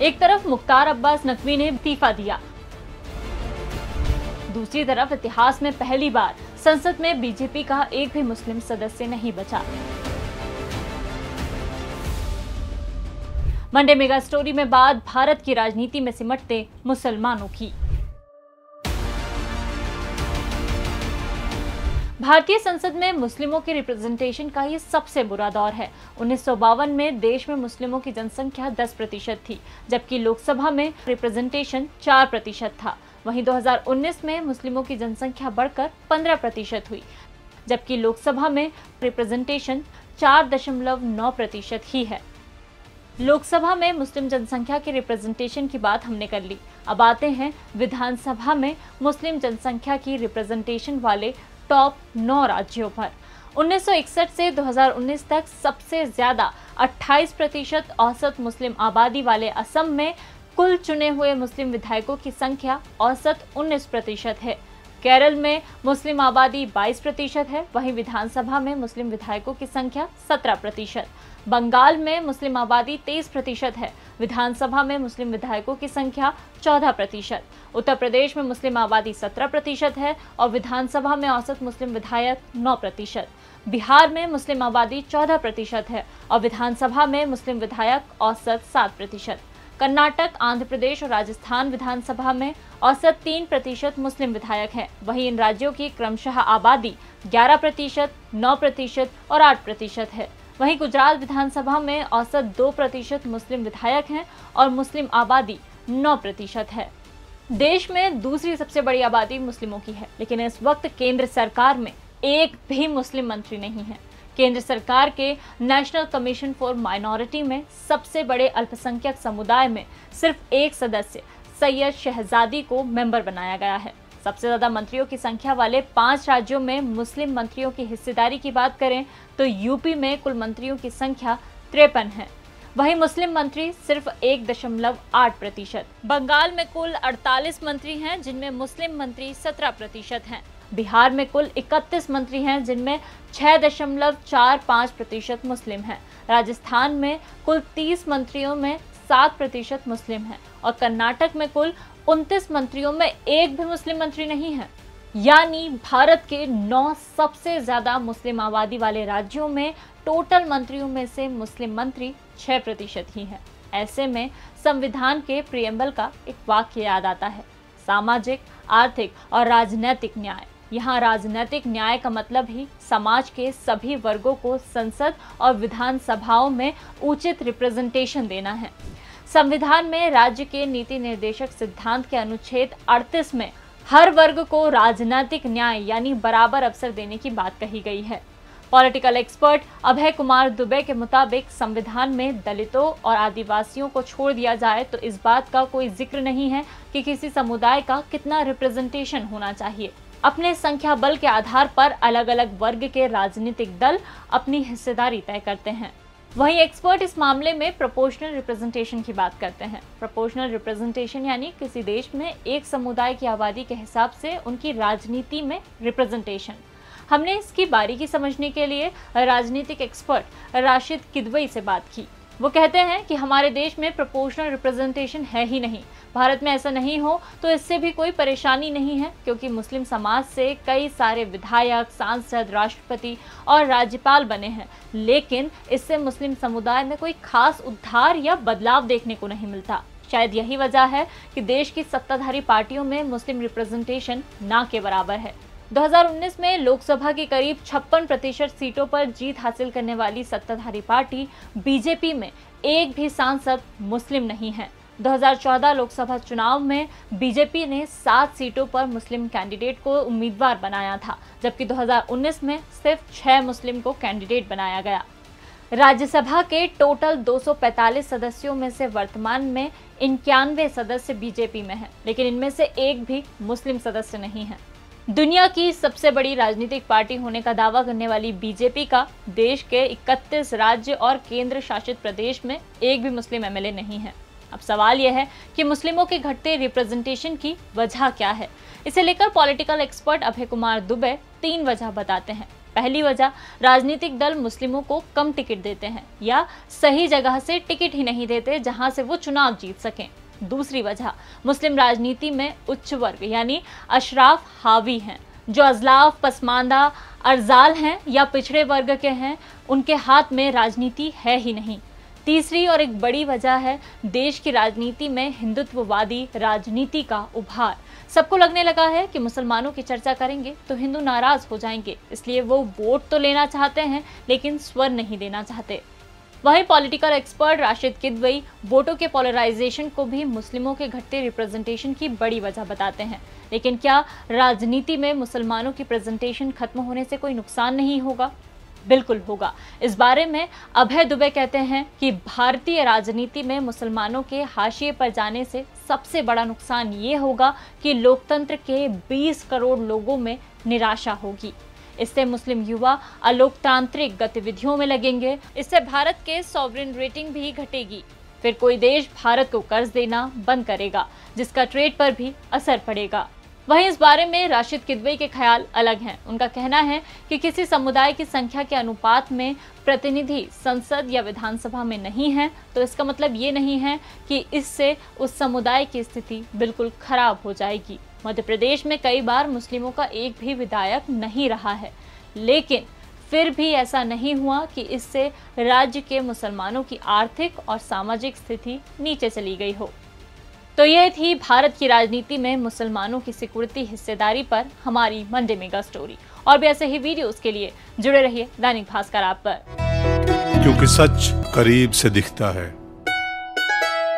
एक तरफ मुख्तार अब्बास नकवी ने इस्तीफा दिया, दूसरी तरफ इतिहास में पहली बार संसद में बीजेपी का एक भी मुस्लिम सदस्य नहीं बचा। मंडे मेगा स्टोरी में बात भारत की राजनीति में सिमटते मुसलमानों की। भारतीय संसद में मुस्लिमों के रिप्रेजेंटेशन का ये सबसे बुरा दौर है। 1952 में देश में मुस्लिमों की जनसंख्या 10% थी, जबकि लोकसभा में रिप्रेजेंटेशन 4% था। वहीं 2019 में मुस्लिमों की जनसंख्या बढ़कर 15% हुई, जबकि लोकसभा में रिप्रेजेंटेशन 4.9% ही है। लोकसभा में मुस्लिम जनसंख्या के रिप्रेजेंटेशन की बात हमने कर ली। अब आते हैं विधानसभा में मुस्लिम जनसंख्या की रिप्रेजेंटेशन वाले टॉप 9 राज्यों पर। 1961 से 2019 तक सबसे ज्यादा 28% औसत मुस्लिम आबादी वाले असम में कुल चुने हुए मुस्लिम विधायकों की संख्या औसत 19% है। केरल में मुस्लिम आबादी 22% है, वहीं विधानसभा में मुस्लिम विधायकों की संख्या 17%। बंगाल में मुस्लिम आबादी 23% है, विधानसभा में मुस्लिम विधायकों की संख्या 14%। उत्तर प्रदेश में मुस्लिम आबादी 17% है और विधानसभा में औसत मुस्लिम विधायक 9%। बिहार में मुस्लिम आबादी 14% है और विधानसभा में मुस्लिम विधायक औसत 7%। कर्नाटक, आंध्र प्रदेश और राजस्थान विधानसभा में औसत 3% मुस्लिम विधायक हैं। वहीं इन राज्यों की क्रमशः आबादी 11%, 9% और 8% है। वहीं गुजरात विधानसभा में औसत 2% मुस्लिम विधायक हैं और मुस्लिम आबादी 9% है। देश में दूसरी सबसे बड़ी आबादी मुस्लिमों की है, लेकिन इस वक्त केंद्र सरकार में एक भी मुस्लिम मंत्री नहीं है। केंद्र सरकार के नेशनल कमीशन फॉर माइनॉरिटी में सबसे बड़े अल्पसंख्यक समुदाय में सिर्फ एक सदस्य सैयद शहजादी को मेंबर बनाया गया है। सबसे ज्यादा मंत्रियों की संख्या वाले 5 राज्यों में मुस्लिम मंत्रियों की हिस्सेदारी की बात करें तो यूपी में कुल मंत्रियों की संख्या 53 है, वहीं मुस्लिम मंत्री सिर्फ 1.8%। बंगाल में कुल 48 मंत्री हैं, जिनमें मुस्लिम मंत्री 17% हैं। बिहार में कुल 31 मंत्री हैं, जिनमें 6.45% मुस्लिम हैं। राजस्थान में कुल 30 मंत्रियों में 7% मुस्लिम हैं और कर्नाटक में कुल 29 मंत्रियों में एक भी मुस्लिम मंत्री नहीं है। यानी भारत के 9 सबसे ज्यादा मुस्लिम आबादी वाले राज्यों में टोटल मंत्रियों में से मुस्लिम मंत्री 6% ही हैं। ऐसे में संविधान के प्रियम्बल का एक वाक्य याद आता है, सामाजिक, आर्थिक और राजनीतिक न्याय। यहाँ राजनीतिक न्याय का मतलब ही समाज के सभी वर्गों को संसद और विधानसभाओं में उचित रिप्रेजेंटेशन देना है। संविधान में राज्य के नीति निर्देशक सिद्धांत के अनुच्छेद 38 में हर वर्ग को राजनीतिक न्याय यानी बराबर अवसर देने की बात कही गई है। पॉलिटिकल एक्सपर्ट अभय कुमार दुबे के मुताबिक संविधान में दलितों और आदिवासियों को छोड़ दिया जाए तो इस बात का कोई जिक्र नहीं है कि किसी समुदाय का कितना रिप्रेजेंटेशन होना चाहिए। अपने संख्या बल के आधार पर अलग अलग वर्ग के राजनीतिक दल अपनी हिस्सेदारी तय करते हैं। वहीं एक्सपर्ट इस मामले में प्रोपोर्शनल रिप्रेजेंटेशन की बात करते हैं। प्रोपोर्शनल रिप्रेजेंटेशन यानी किसी देश में एक समुदाय की आबादी के हिसाब से उनकी राजनीति में रिप्रेजेंटेशन। हमने इसकी बारीकी समझने के लिए राजनीतिक एक्सपर्ट राशिद किदवई से बात की। वो कहते हैं कि हमारे देश में प्रोपोर्शनल रिप्रेजेंटेशन है ही नहीं। भारत में ऐसा नहीं हो तो इससे भी कोई परेशानी नहीं है, क्योंकि मुस्लिम समाज से कई सारे विधायक, सांसद, राष्ट्रपति और राज्यपाल बने हैं, लेकिन इससे मुस्लिम समुदाय में कोई खास उद्धार या बदलाव देखने को नहीं मिलता। शायद यही वजह है कि देश की सत्ताधारी पार्टियों में मुस्लिम रिप्रेजेंटेशन ना के बराबर है। 2019 में लोकसभा की करीब 56% सीटों पर जीत हासिल करने वाली सत्ताधारी पार्टी बीजेपी में एक भी सांसद मुस्लिम नहीं है। 2014 लोकसभा चुनाव में बीजेपी ने 7 सीटों पर मुस्लिम कैंडिडेट को उम्मीदवार बनाया था, जबकि 2019 में सिर्फ 6 मुस्लिम को कैंडिडेट बनाया गया। राज्यसभा के टोटल 245 सदस्यों में से वर्तमान में 91 सदस्य बीजेपी में हैं, लेकिन इनमें से एक भी मुस्लिम सदस्य नहीं है। दुनिया की सबसे बड़ी राजनीतिक पार्टी होने का दावा करने वाली बीजेपी का देश के 31 राज्य और केंद्र शासित प्रदेश में एक भी मुस्लिम एमएलए नहीं है। अब सवाल यह है कि मुस्लिमों के घटते रिप्रेजेंटेशन की वजह क्या है। इसे लेकर पॉलिटिकल एक्सपर्ट अभय कुमार दुबे 3 वजह बताते हैं। पहली वजह, राजनीतिक दल मुस्लिमों को कम टिकट देते हैं या सही जगह से टिकट ही नहीं देते जहां से वो चुनाव जीत सकें। दूसरी वजह, मुस्लिम राजनीति में उच्च वर्ग यानी अशराफ हावी हैं। जो अजलाफ, पसमानदा, अर्जाल हैं या पिछड़े वर्ग के हैं, उनके हाथ में राजनीति है ही नहीं। तीसरी और एक बड़ी वजह है देश की राजनीति में हिंदुत्ववादी राजनीति का उभार। सबको लगने लगा है कि मुसलमानों की चर्चा करेंगे तो हिंदू नाराज हो जाएंगे, इसलिए वो वोट तो लेना चाहते हैं लेकिन स्वर नहीं देना चाहते। वहीं पॉलिटिकल एक्सपर्ट राशिद किदवई वोटों के पोलराइजेशन को भी मुस्लिमों के घटते रिप्रेजेंटेशन की बड़ी वजह बताते हैं। लेकिन क्या राजनीति में मुसलमानों की प्रेजेंटेशन खत्म होने से कोई नुकसान नहीं होगा? बिल्कुल होगा। इस बारे में अभय दुबे कहते हैं कि भारतीय राजनीति में मुसलमानों के हाशिए पर जाने से सबसे बड़ा नुकसान ये होगा कि लोकतंत्र के 20 करोड़ लोगों में निराशा होगी। इससे मुस्लिम युवा अलोकतांत्रिक गतिविधियों में लगेंगे। इससे भारत के सॉवरेन रेटिंग भी घटेगी। फिर कोई देश भारत को कर्ज देना बंद करेगा, जिसका ट्रेड पर भी असर पड़ेगा। वहीं इस बारे में राशिद किदवई के ख्याल अलग हैं। उनका कहना है कि किसी समुदाय की संख्या के अनुपात में प्रतिनिधि संसद या विधानसभा में नहीं है तो इसका मतलब ये नहीं है कि इससे उस समुदाय की स्थिति बिल्कुल खराब हो जाएगी। मध्य प्रदेश में कई बार मुस्लिमों का एक भी विधायक नहीं रहा है, लेकिन फिर भी ऐसा नहीं हुआ कि इससे राज्य के मुसलमानों की आर्थिक और सामाजिक स्थिति नीचे चली गई हो। तो ये थी भारत की राजनीति में मुसलमानों की सिक्योरिटी हिस्सेदारी पर हमारी मंडे मेगा स्टोरी। और भी ऐसे ही वीडियोस के लिए जुड़े रहिए दैनिक भास्कर ऐप पर, क्योंकि सच करीब से दिखता है।